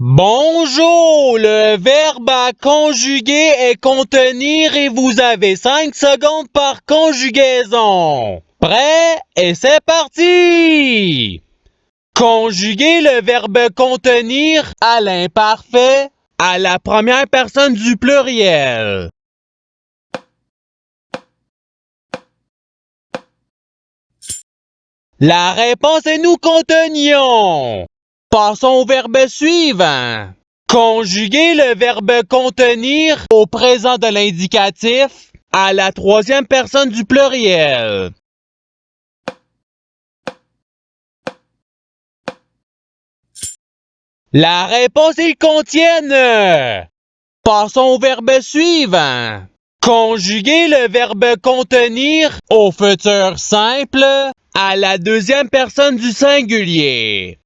Bonjour! Le verbe à conjuguer est contenir et vous avez 5 secondes par conjugaison. Prêt? Et c'est parti! Conjuguer le verbe contenir à l'imparfait à la première personne du pluriel. La réponse est nous contenions. Passons au verbe suivant. Conjuguer le verbe contenir au présent de l'indicatif à la troisième personne du pluriel. La réponse est contiennent. Passons au verbe suivant. Conjuguer le verbe contenir au futur simple à la deuxième personne du singulier.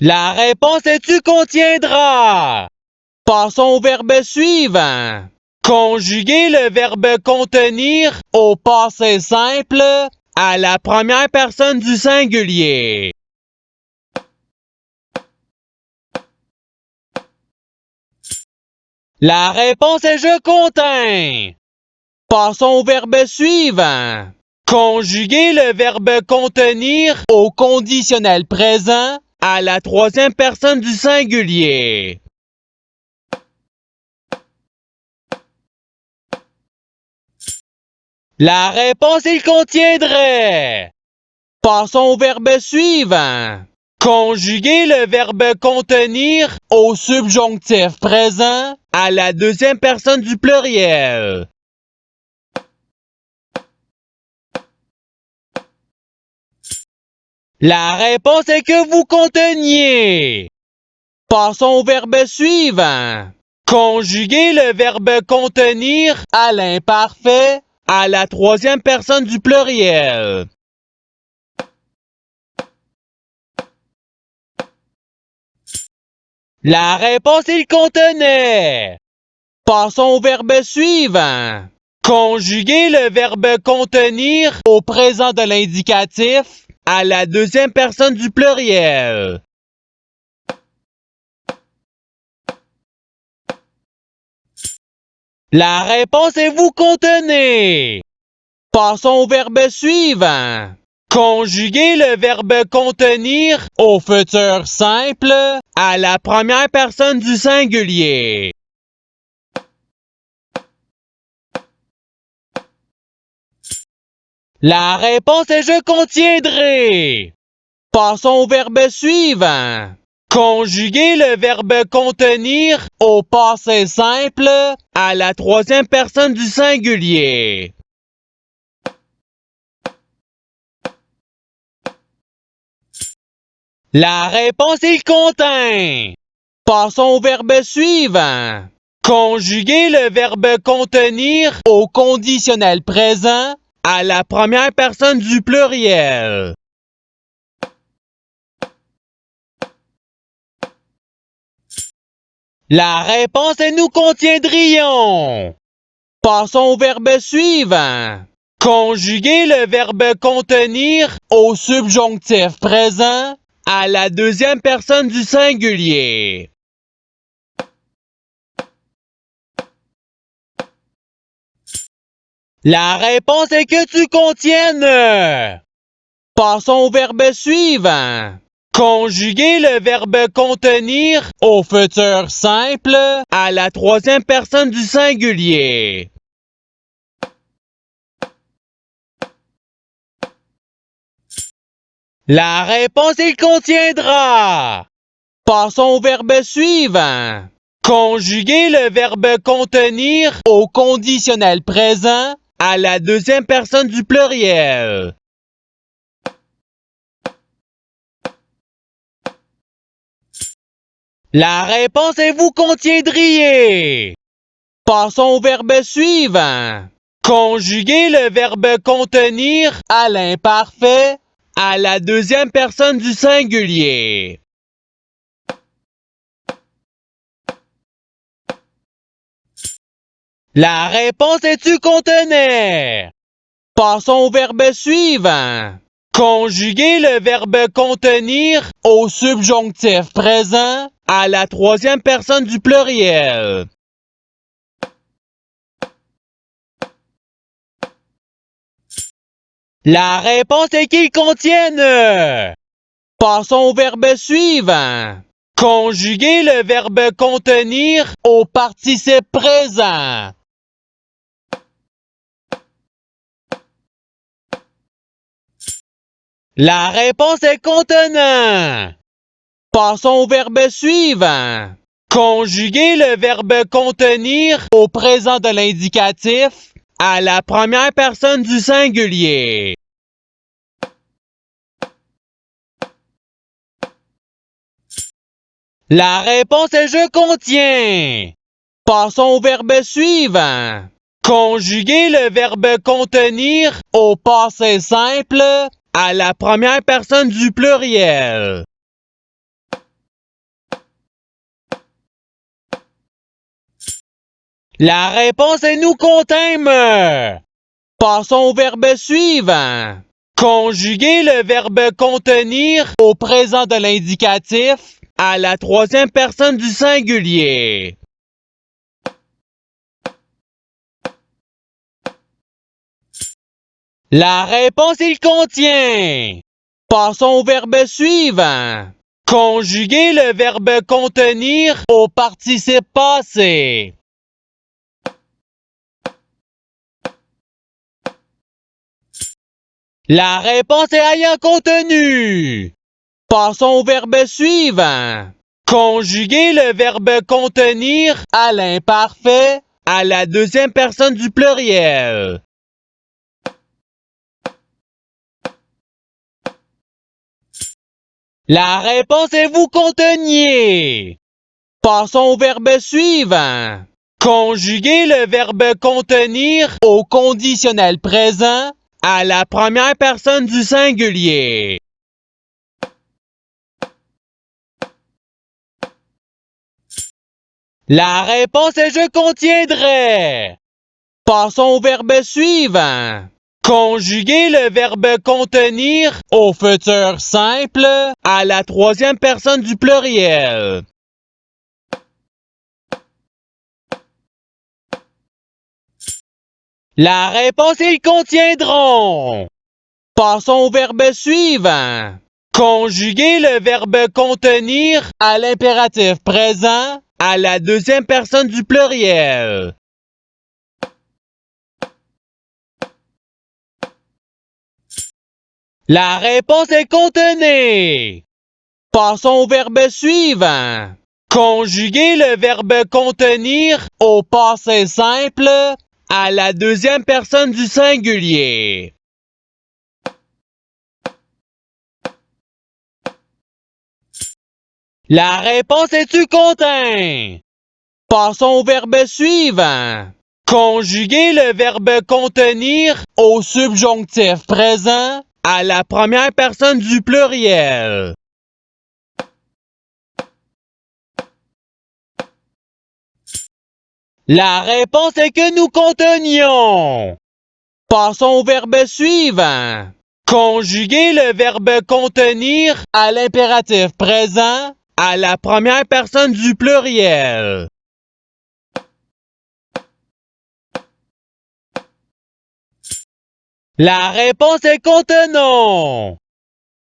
La réponse est tu contiendras. Passons au verbe suivant. Conjuguer le verbe contenir au passé simple à la première personne du singulier. La réponse est je contins. Passons au verbe suivant. Conjuguer le verbe contenir au conditionnel présent à la troisième personne du singulier. La réponse il contiendrait. Passons au verbe suivant. Conjuguer le verbe contenir au subjonctif présent à la deuxième personne du pluriel. La réponse est que vous conteniez. Passons au verbe suivant. Conjuguer le verbe contenir à l'imparfait à la troisième personne du pluriel. La réponse il contenait. Passons au verbe suivant. Conjuguer le verbe contenir au présent de l'indicatif à la deuxième personne du pluriel. La réponse est vous contenez. Passons au verbe suivant. Conjuguer le verbe contenir au futur simple à la première personne du singulier. La réponse est je contiendrai. Passons au verbe suivant. Conjuguer le verbe contenir au passé simple à la troisième personne du singulier. La réponse il contint. Passons au verbe suivant. Conjuguer le verbe contenir au conditionnel présent à la première personne du pluriel. La réponse est nous contiendrions. Passons au verbe suivant. Conjuguer le verbe contenir au subjonctif présent à la deuxième personne du singulier. La réponse est que tu contiennes. Passons au verbe suivant. Conjuguer le verbe contenir au futur simple à la troisième personne du singulier. La réponse il contiendra. Passons au verbe suivant. Conjuguer le verbe contenir au conditionnel présent à la deuxième personne du pluriel. La réponse est vous contiendriez. Passons au verbe suivant. Conjuguer le verbe contenir à l'imparfait à la deuxième personne du singulier. La réponse est tu contenais. Passons au verbe suivant. Conjuguer le verbe contenir au subjonctif présent à la troisième personne du pluriel. La réponse est qu'ils contiennent. Passons au verbe suivant. Conjuguer le verbe contenir au participe présent. La réponse est contenant. Passons au verbe suivant. Conjuguer le verbe contenir au présent de l'indicatif à la première personne du singulier. La réponse est je contiens. Passons au verbe suivant. Conjuguer le verbe contenir au passé simple à la première personne du pluriel. La réponse est nous comptîmes. Passons au verbe suivant. Conjuguer le verbe contenir au présent de l'indicatif à la troisième personne du singulier. La réponse il contient. Passons au verbe suivant. Conjuguer le verbe contenir au participe passé. La réponse est ayant contenu. Passons au verbe suivant. Conjuguer le verbe contenir à l'imparfait à la deuxième personne du pluriel. La réponse est vous conteniez. Passons au verbe suivant. Conjuguer le verbe contenir au conditionnel présent à la première personne du singulier. La réponse est je contiendrai. Passons au verbe suivant. Conjuguer le verbe contenir au futur simple à la troisième personne du pluriel. La réponse est ils contiendront. Passons au verbe suivant. Conjuguer le verbe contenir à l'impératif présent à la deuxième personne du pluriel. La réponse est contenez. Passons au verbe suivant. Conjuguer le verbe contenir au passé simple à la deuxième personne du singulier. La réponse est-tu content? Passons au verbe suivant. Conjuguer le verbe contenir au subjonctif présent à la première personne du pluriel. La réponse est que nous contenions. Passons au verbe suivant. Conjuguer le verbe contenir à l'impératif présent à la première personne du pluriel. La réponse est contenons.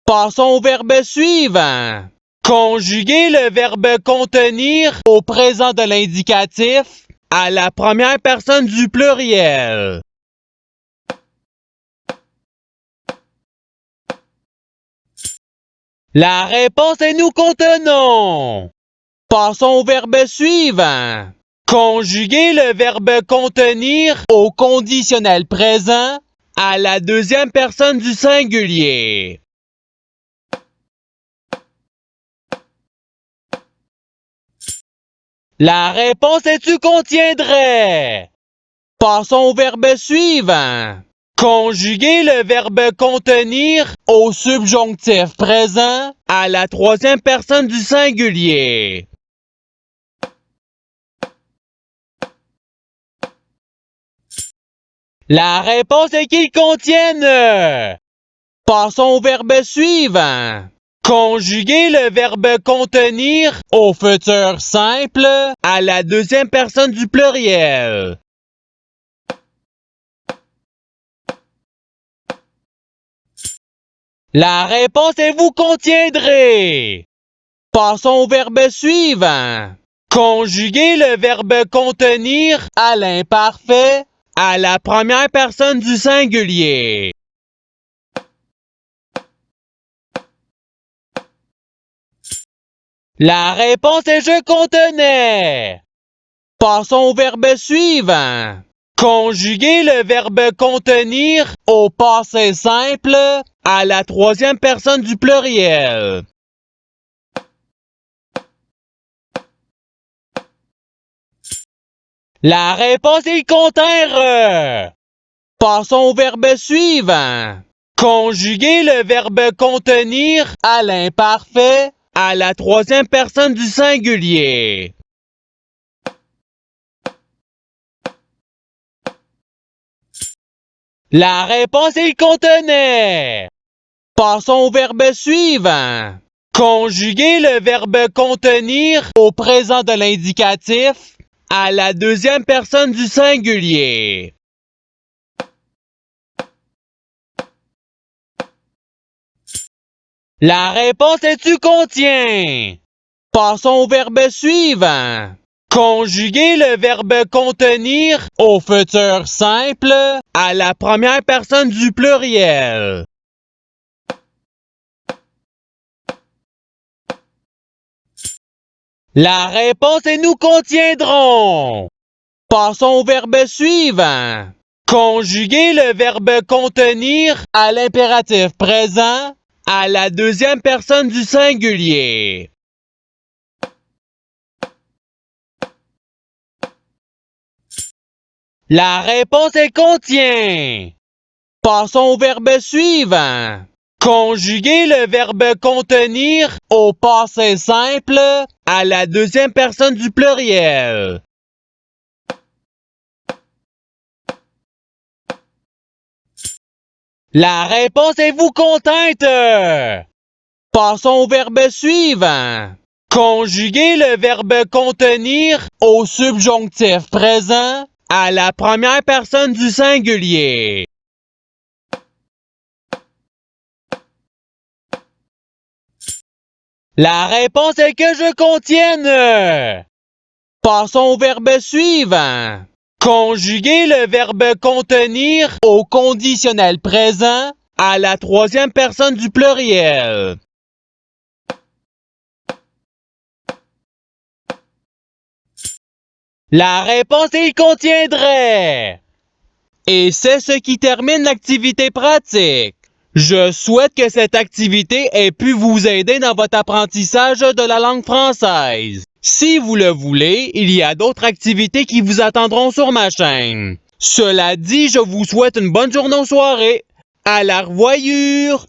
Passons au verbe suivant. Conjuguer le verbe contenir au présent de l'indicatif à la première personne du pluriel. La réponse est nous contenons. Passons au verbe suivant. Conjuguer le verbe contenir au conditionnel présent à la deuxième personne du singulier. La réponse est tu contiendrais. Passons au verbe suivant. Conjuguer le verbe contenir au subjonctif présent à la troisième personne du singulier. La réponse est qu'ils contiennent. Passons au verbe suivant. Conjuguer le verbe contenir au futur simple à la deuxième personne du pluriel. La réponse est vous contiendrez. Passons au verbe suivant. Conjuguer le verbe contenir à l'imparfait à la première personne du singulier. La réponse est je contenais. Passons au verbe suivant. Conjuguer le verbe contenir au passé simple à la troisième personne du pluriel. La réponse est contenir. Passons au verbe suivant. Conjuguer le verbe contenir à l'imparfait à la troisième personne du singulier. La réponse est contenait. Passons au verbe suivant. Conjuguer le verbe contenir au présent de l'indicatif à la deuxième personne du singulier. La réponse est tu contiens. Passons au verbe suivant. Conjuguer le verbe contenir au futur simple à la première personne du pluriel. La réponse est nous contiendrons. Passons au verbe suivant. Conjuguer le verbe contenir à l'impératif présent à la deuxième personne du singulier. La réponse est contient. Passons au verbe suivant. Conjuguer le verbe contenir au passé simple à la deuxième personne du pluriel. La réponse est vous contente. Passons au verbe suivant. Conjuguer le verbe contenir au subjonctif présent à la première personne du singulier. La réponse est que je contienne. Passons au verbe suivant. Conjuguer le verbe contenir au conditionnel présent à la troisième personne du pluriel. La réponse est contiendrait. Et c'est ce qui termine l'activité pratique. Je souhaite que cette activité ait pu vous aider dans votre apprentissage de la langue française. Si vous le voulez, il y a d'autres activités qui vous attendront sur ma chaîne. Cela dit, je vous souhaite une bonne journée ou soirée. À la revoyure!